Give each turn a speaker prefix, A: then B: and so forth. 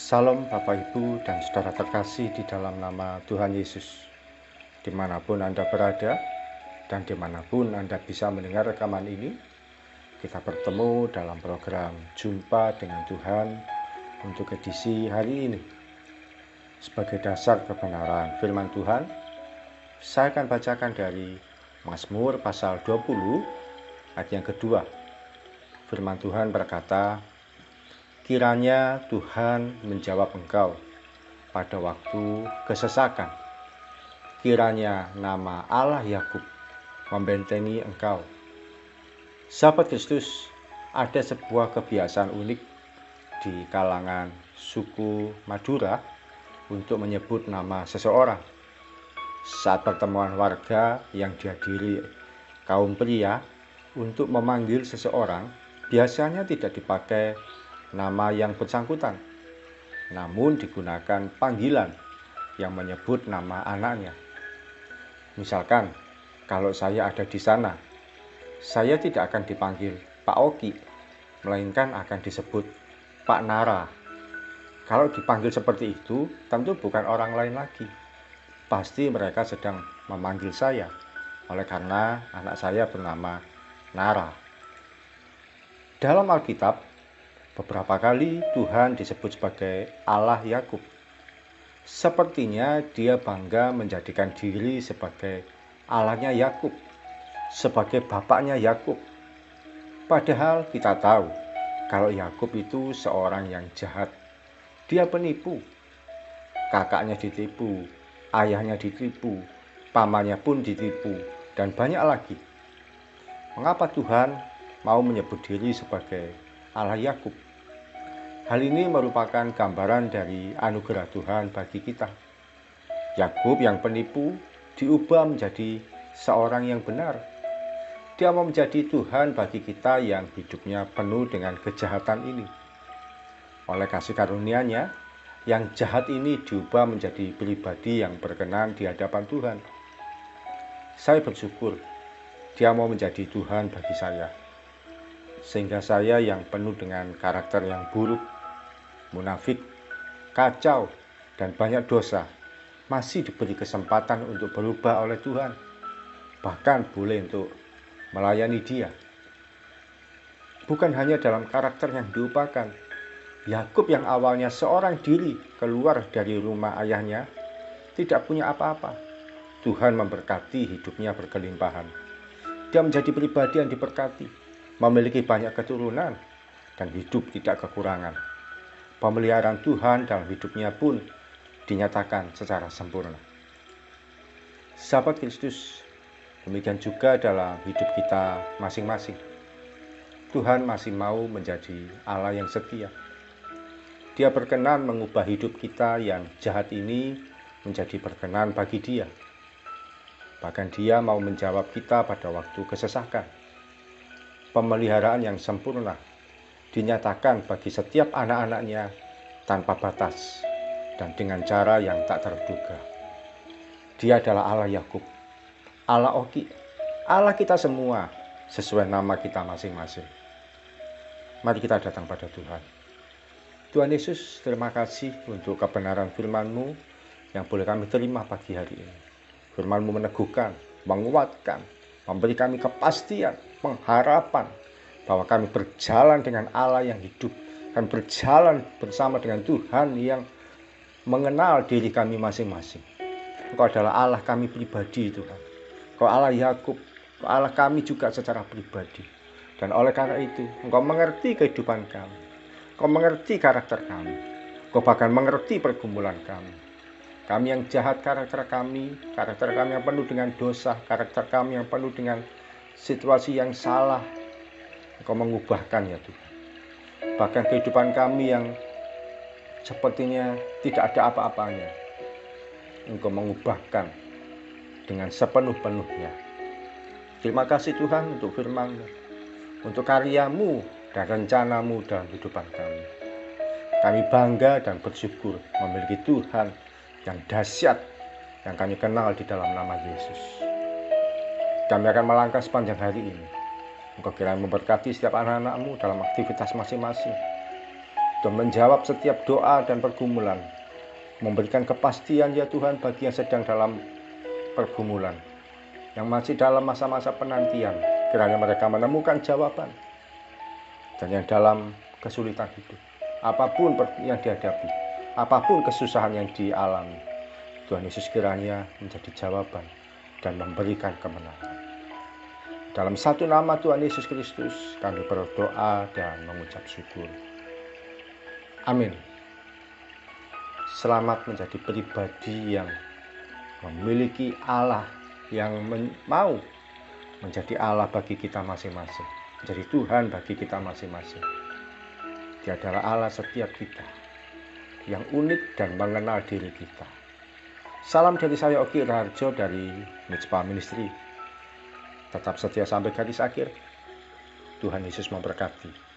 A: Salam Bapak Ibu dan saudara terkasih di dalam nama Tuhan Yesus. Dimanapun Anda berada dan dimanapun Anda bisa mendengar rekaman ini, kita bertemu dalam program Jumpa dengan Tuhan untuk edisi hari ini. Sebagai dasar kebenaran firman Tuhan, saya akan bacakan dari Mazmur pasal 20 ayat yang kedua. Firman Tuhan berkata, kiranya Tuhan menjawab engkau pada waktu kesesakan. Kiranya nama Allah Yakub membentengi engkau. Sahabat Kristus, ada sebuah kebiasaan unik di kalangan suku Madura untuk menyebut nama seseorang. Saat pertemuan warga yang dihadiri kaum pria untuk memanggil seseorang, biasanya tidak dipakai nama yang bersangkutan, namun digunakan panggilan yang menyebut nama anaknya. Misalkan, kalau saya ada di sana, saya tidak akan dipanggil Pak Oki, melainkan akan disebut Pak Nara. Kalau dipanggil seperti itu, tentu bukan orang lain lagi. Pasti mereka sedang memanggil saya, oleh karena anak saya bernama Nara. Dalam Alkitab, beberapa kali Tuhan disebut sebagai Allah Yakub. Sepertinya dia bangga menjadikan diri sebagai Allahnya Yakub, sebagai bapaknya Yakub. Padahal kita tahu kalau Yakub itu seorang yang jahat. Dia penipu. Kakaknya ditipu, ayahnya ditipu, pamannya pun ditipu, dan banyak lagi. Mengapa Tuhan mau menyebut diri sebagai Allah Yakub? Hal ini merupakan gambaran dari anugerah Tuhan bagi kita. Yakub yang penipu diubah menjadi seorang yang benar. Dia mau menjadi Tuhan bagi kita yang hidupnya penuh dengan kejahatan ini. Oleh kasih karunia-Nya, yang jahat ini diubah menjadi pribadi yang berkenan di hadapan Tuhan. Saya bersyukur Dia mau menjadi Tuhan bagi saya, sehingga saya yang penuh dengan karakter yang buruk, munafik, kacau, dan banyak dosa masih diberi kesempatan untuk berubah oleh Tuhan, bahkan boleh untuk melayani Dia. Bukan hanya dalam karakter yang diubahkan, Yakub yang awalnya seorang diri keluar dari rumah ayahnya tidak punya apa-apa. Tuhan memberkati hidupnya berkelimpahan. Dia menjadi pribadi yang diberkati, memiliki banyak keturunan, dan hidup tidak kekurangan. Pemeliharaan Tuhan dalam hidupnya pun dinyatakan secara sempurna. Sahabat Kristus, demikian juga dalam hidup kita masing-masing. Tuhan masih mau menjadi Allah yang setia. Dia berkenan mengubah hidup kita yang jahat ini menjadi berkenan bagi Dia. Bahkan Dia mau menjawab kita pada waktu kesesakan. Pemeliharaan yang sempurna dinyatakan bagi setiap anak-anaknya tanpa batas dan dengan cara yang tak terduga. Dia adalah Allah Yakub, Allah Oki, Allah kita semua sesuai nama kita masing-masing. Mari kita datang pada Tuhan. Tuhan Yesus, terima kasih untuk kebenaran firman-Mu yang boleh kami terima pagi hari ini. Firman-Mu meneguhkan, menguatkan, memberi kami kepastian, pengharapan bahwa kami berjalan dengan Allah yang hidup, kami berjalan bersama dengan Tuhan yang mengenal diri kami masing-masing. Engkau adalah Allah kami pribadi, Tuhan. Engkau Allah Yakub, Allah kami juga secara pribadi. Dan oleh karena itu, Engkau mengerti kehidupan kami. Kau mengerti karakter kami. Kau bahkan mengerti pergumulan kami. Kami yang jahat karakter kami yang penuh dengan dosa, karakter kami yang penuh dengan situasi yang salah. Engkau mengubahkan ya Tuhan. Bahkan kehidupan kami yang sepertinya tidak ada apa-apanya, Engkau mengubahkan dengan sepenuh-penuhnya. Terima kasih Tuhan untuk firman-Mu, untuk karya-Mu dan rencana-Mu dalam kehidupan kami. Kami bangga dan bersyukur memiliki Tuhan yang dahsyat yang kami kenal di dalam nama Yesus. Kami akan melangkah sepanjang hari ini. Engkau kiranya memberkati setiap anak-anak-Mu dalam aktivitas masing-masing. dan menjawab setiap doa dan pergumulan. Memberikan kepastian ya Tuhan bagi yang sedang dalam pergumulan, yang masih dalam masa-masa penantian, kiranya mereka menemukan jawaban. Dan yang dalam kesulitan hidup, apapun yang dihadapi, apapun kesusahan yang dialami, Tuhan Yesus kiranya menjadi jawaban dan memberikan kemenangan. Dalam satu nama Tuhan Yesus Kristus kami berdoa dan mengucap syukur. Amin. Selamat menjadi pribadi yang memiliki Allah yang mau menjadi Allah bagi kita masing-masing, menjadi Tuhan bagi kita masing-masing. Dia adalah Allah setiap kita, yang unik dan mengenal diri kita. Salam dari saya Oki Raharjo dari Mitspa Ministry. Tetap setia sampai garis akhir. Tuhan Yesus memberkati.